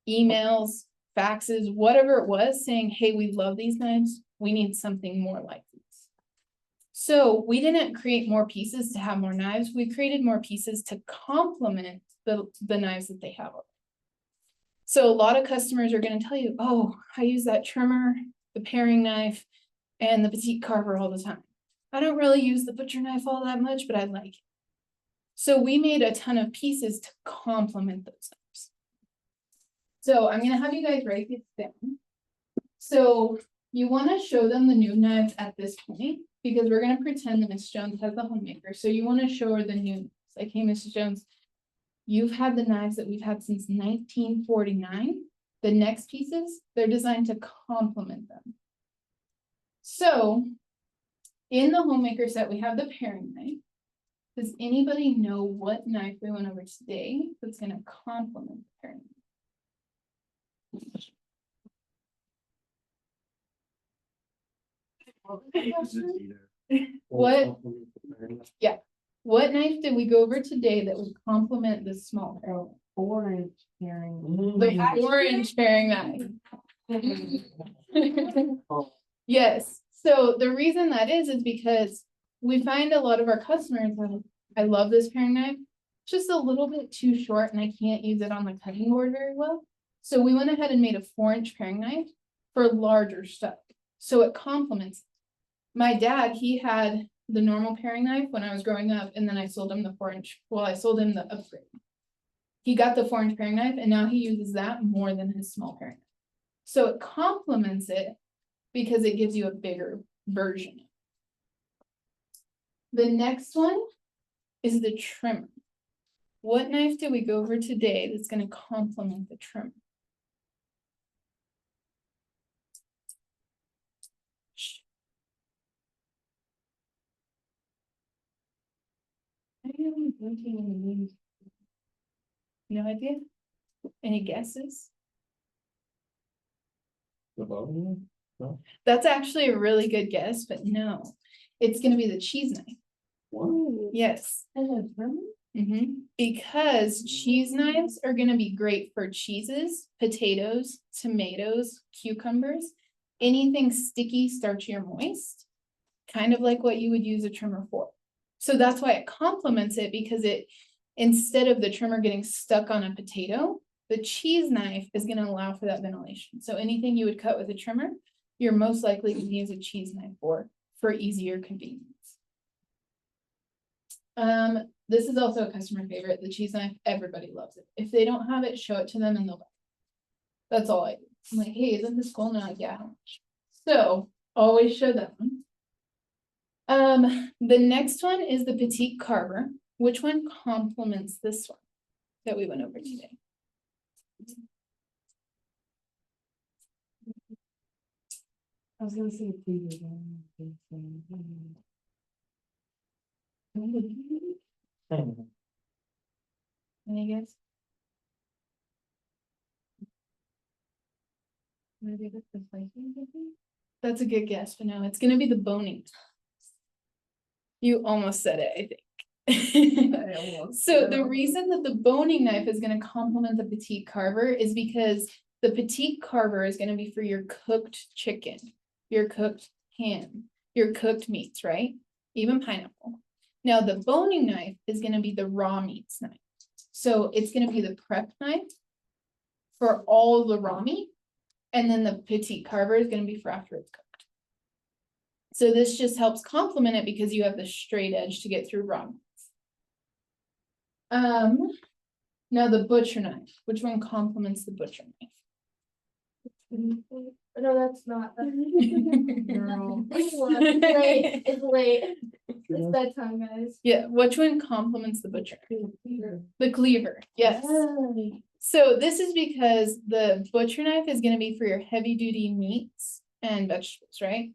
emails, faxes, whatever it was, saying, hey, we love these knives, we need something more like these. So we didn't create more pieces to have more knives, we created more pieces to complement the knives that they have. So a lot of customers are gonna tell you, oh, I use that trimmer, the paring knife, and the petite carver all the time. I don't really use the butcher knife all that much, but I like it. So we made a ton of pieces to complement those knives. So I'm gonna have you guys write this down. So you wanna show them the new knives at this point, because we're gonna pretend that Miss Jones has the homemaker. So you wanna show her the new knives. Like, hey, Mrs. Jones, you've had the knives that we've had since 1949. The next pieces, they're designed to complement them. So in the homemaker set, we have the paring knife. Does anybody know what knife we went over today that's gonna complement the paring knife? What knife did we go over today that would complement this small paring? 4-inch paring. The 4-inch paring knife. Yes, so the reason that is because we find a lot of our customers are like, I love this paring knife, it's just a little bit too short and I can't use it on the cutting board very well. So we went ahead and made a 4-inch paring knife for larger stuff, so it complements. My dad, he had the normal paring knife when I was growing up, and then I sold him the 4-inch, well, I sold him the upgrade. He got the 4-inch paring knife and now he uses that more than his small paring knife. So it complements it because it gives you a bigger version. The next one is the trimmer. What knife did we go over today that's going to complement the trimmer? No idea? Any guesses? That's actually a really good guess, but no. It's gonna be the cheese knife. Yes. Because cheese knives are gonna be great for cheeses, potatoes, tomatoes, cucumbers, anything sticky, starchy, or moist. Kind of like what you would use a trimmer for. So that's why it complements it, because it, instead of the trimmer getting stuck on a potato, the cheese knife is gonna allow for that ventilation. So anything you would cut with a trimmer, you're most likely gonna use a cheese knife for easier convenience. This is also a customer favorite, the cheese knife, everybody loves it. If they don't have it, show it to them and they'll buy it. That's all I do. I'm like, hey, isn't this cool? And they're like, yeah, how much? So always show that one. The next one is the petite carver. Which one complements this one that we went over today? I was gonna say cleaver. Any guess? Maybe that's the spicy. That's a good guess, but no, it's gonna be the boning. You almost said it, I think. So the reason that the boning knife is gonna complement the petite carver is because the petite carver is gonna be for your cooked chicken, your cooked ham, your cooked meats, right? Even pineapple. Now the boning knife is gonna be the raw meats knife. So it's gonna be the prep knife for all the raw meat, and then the petite carver is gonna be for after it's cooked. So this just helps complement it because you have the straight edge to get through raw meats. Now the butcher knife, which one complements the butcher knife? No, that's not. Girl. It's late, it's late. It's bedtime, guys. Yeah, which one complements the butcher? The cleaver, yes. So this is because the butcher knife is gonna be for your heavy duty meats and vegetables, right?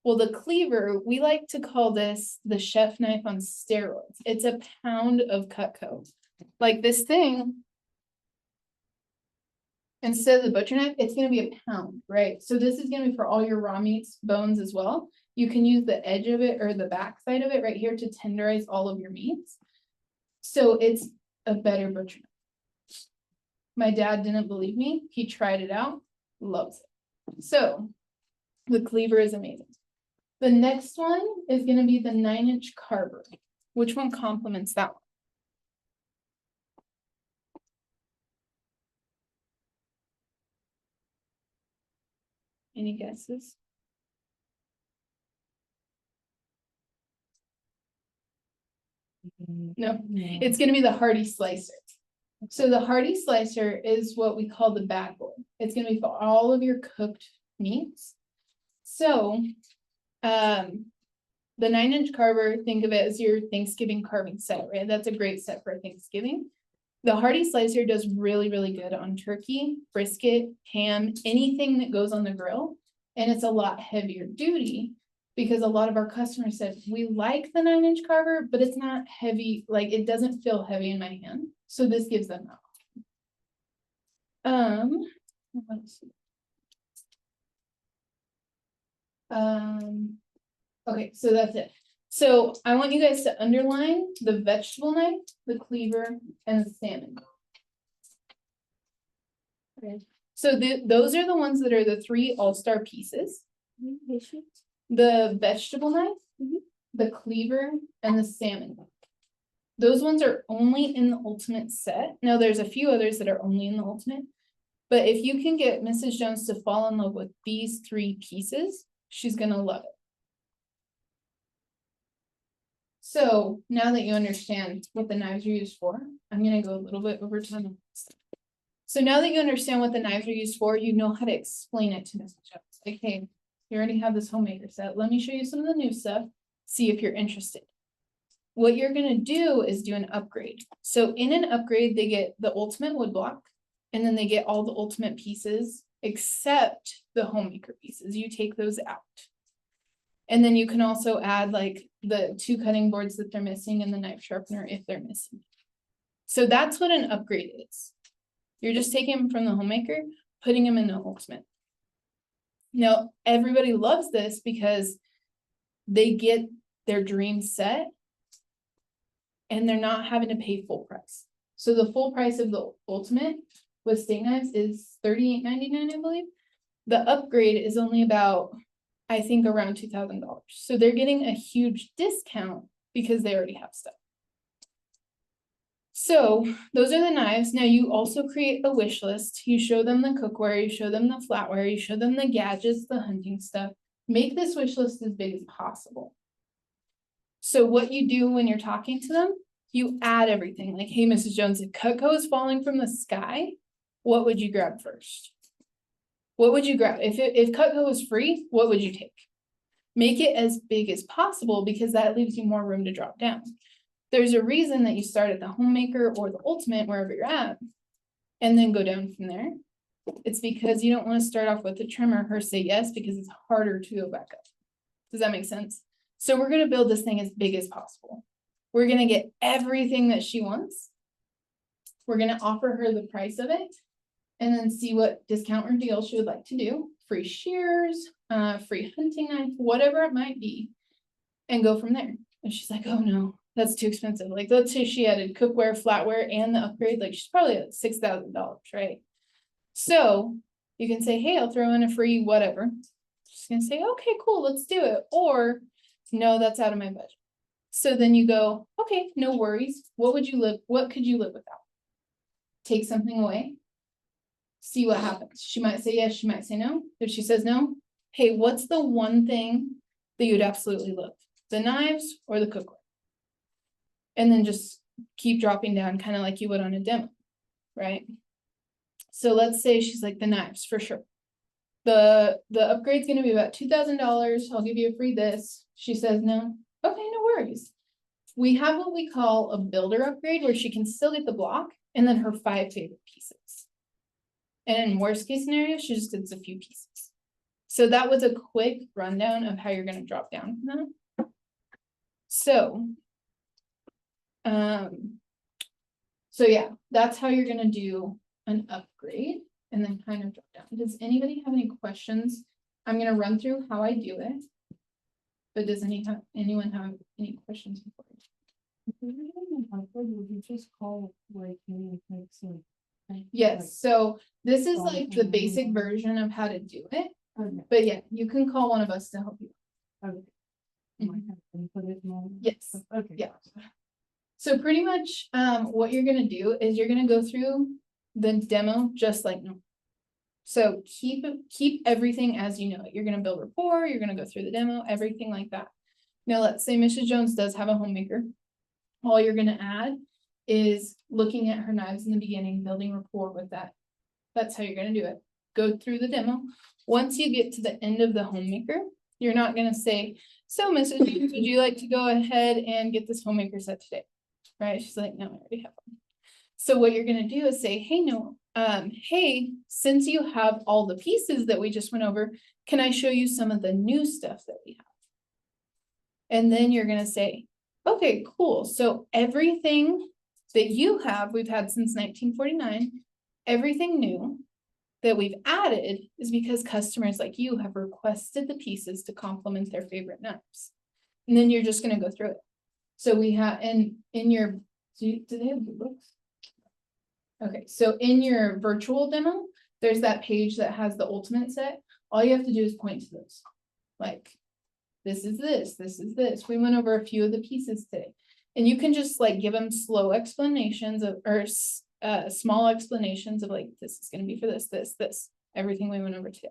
Well, the cleaver, we like to call this the chef knife on steroids. It's a pound of Cutco. Like this thing, instead of the butcher knife, it's gonna be a pound, right? So this is gonna be for all your raw meats, bones as well. You can use the edge of it or the back side of it right here to tenderize all of your meats. So it's a better butcher knife. My dad didn't believe me. He tried it out, loves it. So the cleaver is amazing. The next one is gonna be the 9-inch carver. Which one complements that one? Any guesses? No, it's gonna be the Hardy slicer. So the Hardy slicer is what we call the bag board. It's gonna be for all of your cooked meats. So, the 9-inch carver, think of it as your Thanksgiving carving set, right? That's a great set for Thanksgiving. The Hardy slicer does really, really good on turkey, brisket, ham, anything that goes on the grill. And it's a lot heavier duty because a lot of our customers said, we like the 9-inch carver, but it's not heavy, like it doesn't feel heavy in my hand. So this gives them that. Let's see. Okay, so that's it. So I want you guys to underline the vegetable knife, the cleaver, and the salmon. Okay. So those are the ones that are the 3 all-star pieces. The vegetable knife, the cleaver, and the salmon. Those ones are only in the ultimate set. Now there's a few others that are only in the ultimate. But if you can get Mrs. Jones to fall in love with these 3 pieces, she's gonna love it. So now that you understand what the knives are used for, I'm gonna go a little bit over time. So now that you understand what the knives are used for, you know how to explain it to Mrs. Jones. Like, hey, you already have this homemaker set. Let me show you some of the new stuff. See if you're interested. What you're gonna do is do an upgrade. So in an upgrade, they get the ultimate wood block, and then they get all the ultimate pieces except the homemaker pieces. You take those out. And then you can also add like the 2 cutting boards that they're missing and the knife sharpener if they're missing. So that's what an upgrade is. You're just taking them from the homemaker, putting them in the ultimate. Now, everybody loves this because they get their dream set and they're not having to pay full price. So the full price of the ultimate with steak knives is $38.99, I believe. The upgrade is only about, I think, around $2,000. So they're getting a huge discount because they already have stuff. So those are the knives. Now you also create a wish list. You show them the cookware, you show them the flatware, you show them the gadgets, the hunting stuff. Make this wish list as big as possible. So what you do when you're talking to them, you add everything. Like, hey, Mrs. Jones, if Cutco is falling from the sky, what would you grab first? What would you grab? If Cutco was free, what would you take? Make it as big as possible because that leaves you more room to drop down. There's a reason that you start at the homemaker or the ultimate, wherever you're at, and then go down from there. It's because you don't want to start off with the trimmer, her say yes, because it's harder to go back up. Does that make sense? So we're going to build this thing as big as possible. We're going to get everything that she wants. We're going to offer her the price of it and then see what discount or deal she would like to do. Free shears, free hunting knife, whatever it might be, and go from there. And she's like, oh no, that's too expensive. Like, let's say she added cookware, flatware, and the upgrade, like she's probably at $6,000, right? So you can say, hey, I'll throw in a free whatever. She's gonna say, okay, cool, let's do it. Or no, that's out of my budget. So then you go, okay, no worries. What could you live without? Take something away. See what happens. She might say yes, she might say no. If she says no, hey, what's the one thing that you'd absolutely love? The knives or the cookware? And then just keep dropping down, kind of like you would on a demo, right? So let's say she's like the knives for sure. The upgrade's gonna be about $2,000. I'll give you a free this. She says no. Okay, no worries. We have what we call a builder upgrade where she can still get the block and then her 5 favorite pieces. And in worst case scenario, she just gets a few pieces. So that was a quick rundown of how you're gonna drop down from that. So yeah, that's how you're gonna do an upgrade and then kind of drop down. Does anybody have any questions? I'm gonna run through how I do it. But does anyone have any questions before? If you're getting an upgrade, would you just call like maybe like some Yes, so this is Oh, like the okay. basic version of how to do it, Okay. but yeah, you can call one of us to help you. Okay. Might have to put it more- Yes, Okay. yeah. So pretty much, what you're gonna do is you're gonna go through the demo just like normal. So keep everything as you know it. You're gonna build rapport, you're gonna go through the demo, everything like that. Now, let's say Mrs. Jones does have a homemaker. All you're gonna add is looking at her knives in the beginning, building rapport with that. That's how you're gonna do it. Go through the demo. Once you get to the end of the homemaker, you're not gonna say, so Mrs. Jones, would you like to go ahead and get this homemaker set today? Right? She's like, no, I already have one. So what you're gonna do is say, hey, no, hey, since you have all the pieces that we just went over, can I show you some of the new stuff that we have? And then you're gonna say, okay, cool. So everything that you have, we've had since 1949, everything new that we've added is because customers like you have requested the pieces to complement their favorite knives. And then you're just gonna go through it. So we have, and in your, do they have the books? Okay, so in your virtual demo, there's that page that has the ultimate set. All you have to do is point to those. Like, this is this, this is this. We went over a few of the pieces today. And you can just like give them slow explanations of, or small explanations of like, this is gonna be for this, everything we went over today.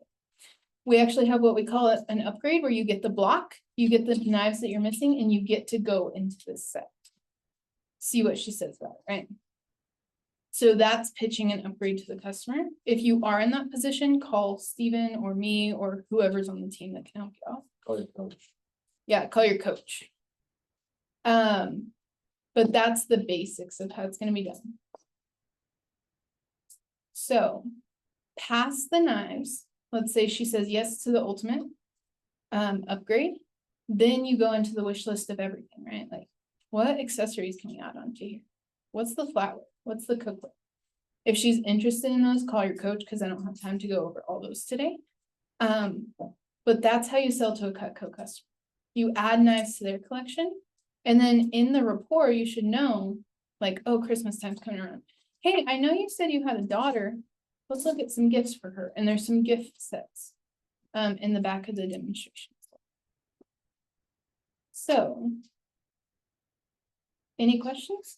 We actually have what we call an upgrade where you get the block, you get the knives that you're missing, and you get to go into this set. See what she says about it, right? So that's pitching an upgrade to the customer. If you are in that position, call Steven or me or whoever's on the team that can help you out. Call your coach. Yeah, call your coach. But that's the basics of how it's gonna be done. So, pass the knives. Let's say she says yes to the ultimate upgrade. Then you go into the wish list of everything, right? Like, what accessories can we add onto here? What's the flatware? What's the cookware? If she's interested in those, call your coach because I don't have time to go over all those today. But that's how you sell to a Cutco customer. You add knives to their collection, and then in the rapport, you should know, like, oh, Christmas time's coming around. Hey, I know you said you had a daughter. Let's look at some gifts for her. And there's some gift sets in the back of the demonstration. So, any questions?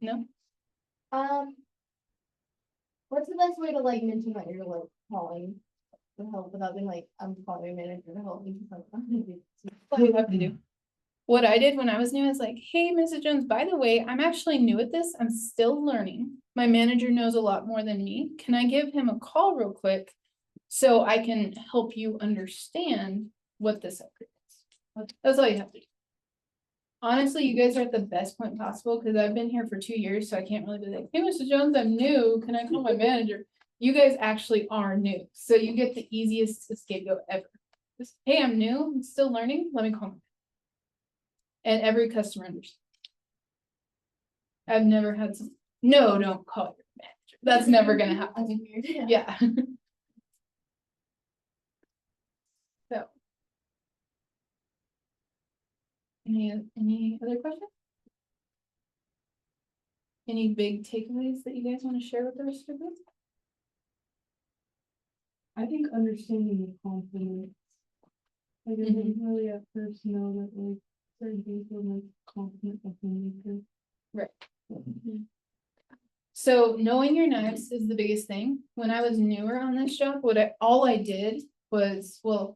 No? What's the best way to like mention that you're like calling for help without being like, I'm calling my manager to help me? What you have to do. What I did when I was new is like, hey, Mrs. Jones, by the way, I'm actually new at this. I'm still learning. My manager knows a lot more than me. Can I give him a call real quick so I can help you understand what this upgrade is? That's all you have to do. Honestly, you guys are at the best point possible because I've been here for 2 years, so I can't really be like, hey, Mr. Jones, I'm new. Can I call my manager? You guys actually are new, so you get the easiest scapegoat ever. Just, hey, I'm new. I'm still learning. Let me call my manager. And every customer understands. I've never had some, no, don't call your manager. That's never gonna happen. That's weird. Yeah. So. Any other questions? Any big takeaways that you guys want to share with the rest of the group? I think understanding the confidence. Like, I didn't really at first know that like certain things were like confident of the maker. So knowing your knives is the biggest thing. When I was newer on this job, all I did was, well,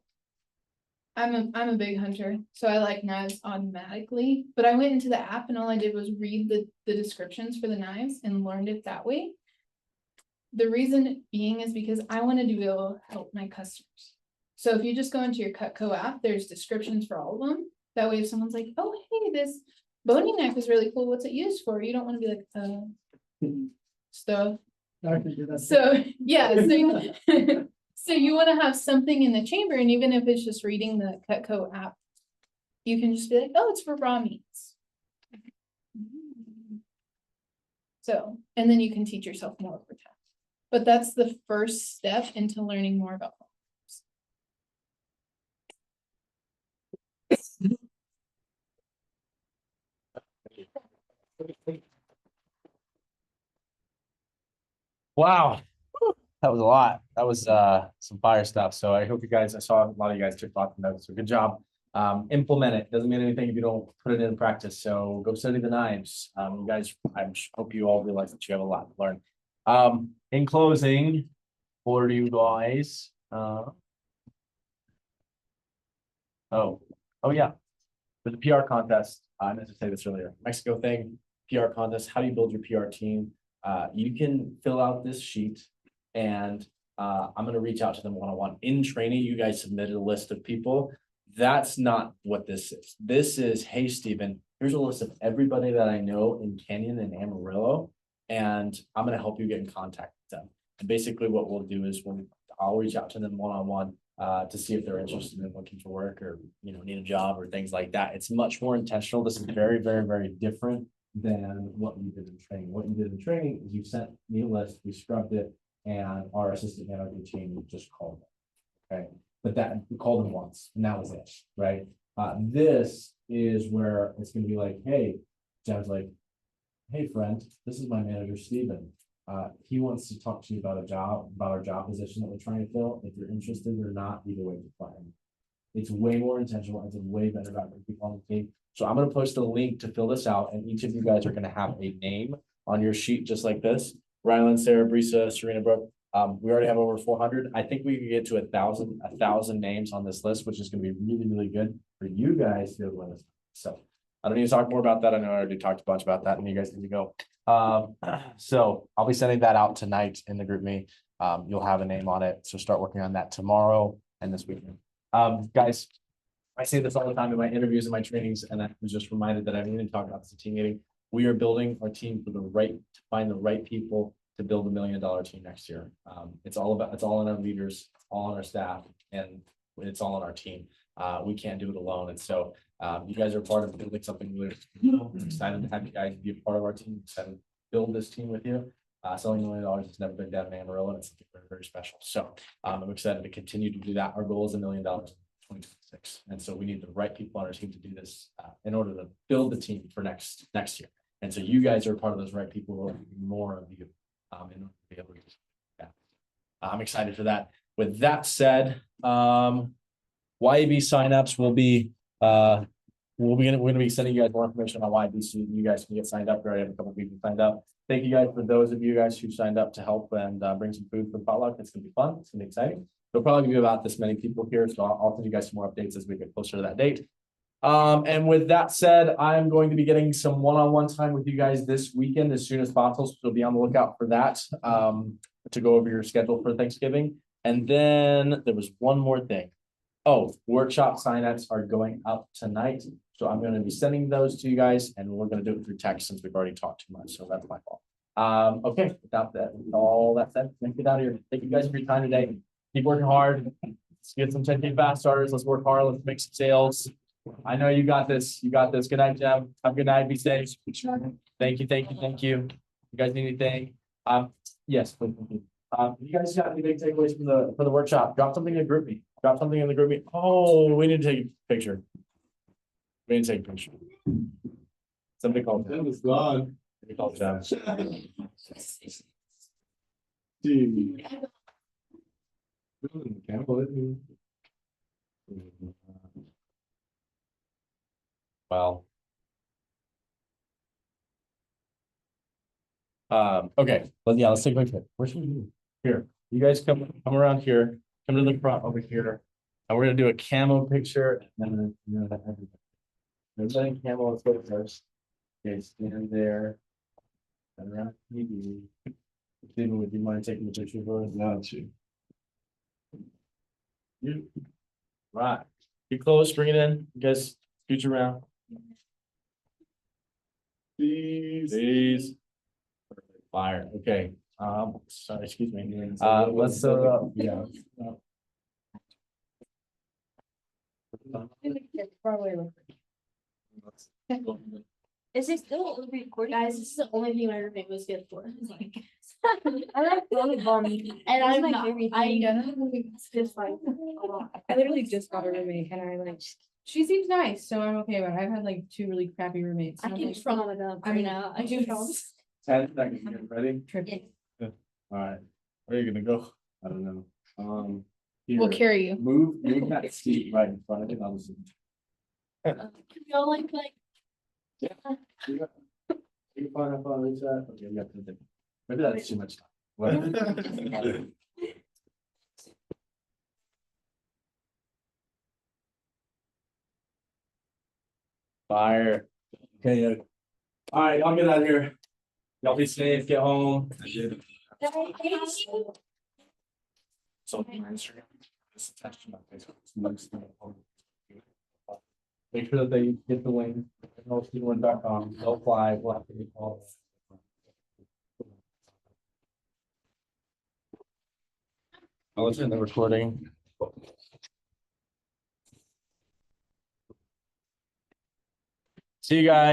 I'm a big hunter, so I like knives automatically, but I went into the app and all I did was read the descriptions for the knives and learned it that way. The reason being is because I wanted to be able to help my customers. So if you just go into your Cutco app, there's descriptions for all of them. That way if someone's like, oh, hey, this boning knife is really cool, what's it used for? You don't want to be like, stuff. So, yeah, so you want to have something in the chamber, and even if it's just reading the Cutco app, you can just be like, oh, it's for raw meats. So, and then you can teach yourself more over time. But that's the first step into learning more about Wow, that was a lot. That was some fire stuff. So I hope you guys, I saw a lot of you guys took lots of notes. So good job. Implement it. Doesn't mean anything if you don't put it in practice. So go study the knives. You guys, hope you all realize that you have a lot to learn. In closing, for you guys, oh yeah, for the PR contest, I meant to say this earlier. Mexico thing, PR contest. How do you build your PR team? You can fill out this sheet, and I'm gonna reach out to them one-on-one. In training, you guys submitted a list of people. That's not what this is. This is, hey, Stephen, here's a list of everybody that I know in Canyon and Amarillo, and I'm gonna help you get in contact with them. And basically what we'll do is I'll reach out to them one-on-one to see if they're interested in looking for work or, need a job or things like that. It's much more intentional. This is very, very, very different than what you did in training. What you did in training is you sent me a list, we scrubbed it, and our assistant manager team just called them. Okay, but we called them once, and that was it, right? This is where it's gonna be like, hey, Jen's like, hey, friend, this is my manager, Steven. He wants to talk to you about our job position that we're trying to fill. If you're interested or not, either way, you find. It's way more intentional. It's a way better about people on the team. So I'm going to post a link to fill this out, and each of you guys are going to have a name on your sheet, just like this. Rylan, Sarah, Brisa, Serena, Brooke. We already have over 400. I think we could get to 1,000 names on this list, which is going to be really, really good for you guys to be able to win this. So I don't need to talk more about that. I know I already talked a bunch about that, and you guys need to go. So I'll be sending that out tonight in the group me. You'll have a name on it. So start working on that tomorrow and this weekend. Guys, I say this all the time in my interviews and my trainings, and I was just reminded that I didn't even talk about this at team meeting. We are building our team to find the right people to build $1 million team next year. It's all on our leaders, all on our staff, and it's all on our team. We can't do it alone. And so you guys are part of building something really cool. I'm excited to have you guys be a part of our team, excited to build this team with you. Selling $1 million has never been done in Amarillo, and it's something very, very special. So I'm excited to continue to do that. Our goal is $1 million in 2026. And so we need the right people on our team to do this in order to build the team for next year. And so you guys are part of those right people, who will be more of you in order to be able to do that. I'm excited for that. With that said, YAB signups will be we're gonna be sending you guys more information on YAB so you guys can get signed up. We already have a couple of people signed up. Thank you guys for those of you guys who signed up to help and bring some food for the potluck. It's gonna be fun. It's gonna be exciting. There'll probably be about this many people here, so I'll send you guys some more updates as we get closer to that date. And with that said, I'm going to be getting some one-on-one time with you guys this weekend as soon as possible. So be on the lookout for that to go over your schedule for Thanksgiving. And then there was one more thing. Oh, workshop signups are going up tonight. So I'm going to be sending those to you guys, and we're going to do it through text since we've already talked too much. So that's my fault. Okay, without that, all that said, let's get out of here. Thank you guys for your time today. Keep working hard. Let's get some 10K fast starters. Let's work hard. Let's make some sales. I know you got this. You got this. Good night, Jem. Have a good night. Be safe. Thank you. You guys need anything? Yes, please. You guys got any big takeaways for the workshop? Drop something in the group me. Drop something in the group me. Oh, we need to take a picture. We need to take a picture. Somebody called Jem. It's gone. Somebody called Jem. Dude. Can't believe it. Well. Okay, let's take a picture. Where should we do? Here, you guys come around here, come to the front over here. And we're gonna do a camo picture and then everybody in camo, let's go first. Okay, stand there. And around TV. Stephen, would you mind taking the picture for us? Not you. You. Right. Get close, bring it in. You guys scooch around. Please. Fire. Okay. Sorry, excuse me. Let's yeah. Is it still recording? Guys, this is the only thing my roommate was good for. Like, I like volleyball meeting. and I'm my not, favorite I thing. it's just like a lot. I literally just got a roommate and I like She seems nice, so I'm okay, but I've had like 2 really crappy roommates. I and I'm can like, trauma them I right mean, now. I dude, can trauma. 10 seconds, you ready? trippy. Alright, where are you gonna go? I don't know. We'll Here, carry you. move that seat right in front of you. I'll just- Can we all like You got- you can find out, reset. Okay, we got to- maybe that's too much time. What? Fire. Okay, alright, I'll get out of here. Y'all be safe, get home. So my Instagram. It's attached to my Facebook. It's next thing. Make sure that they get the link, hosting1.com, they'll fly, we'll have to get calls. I'll let you in the recording. See you guys.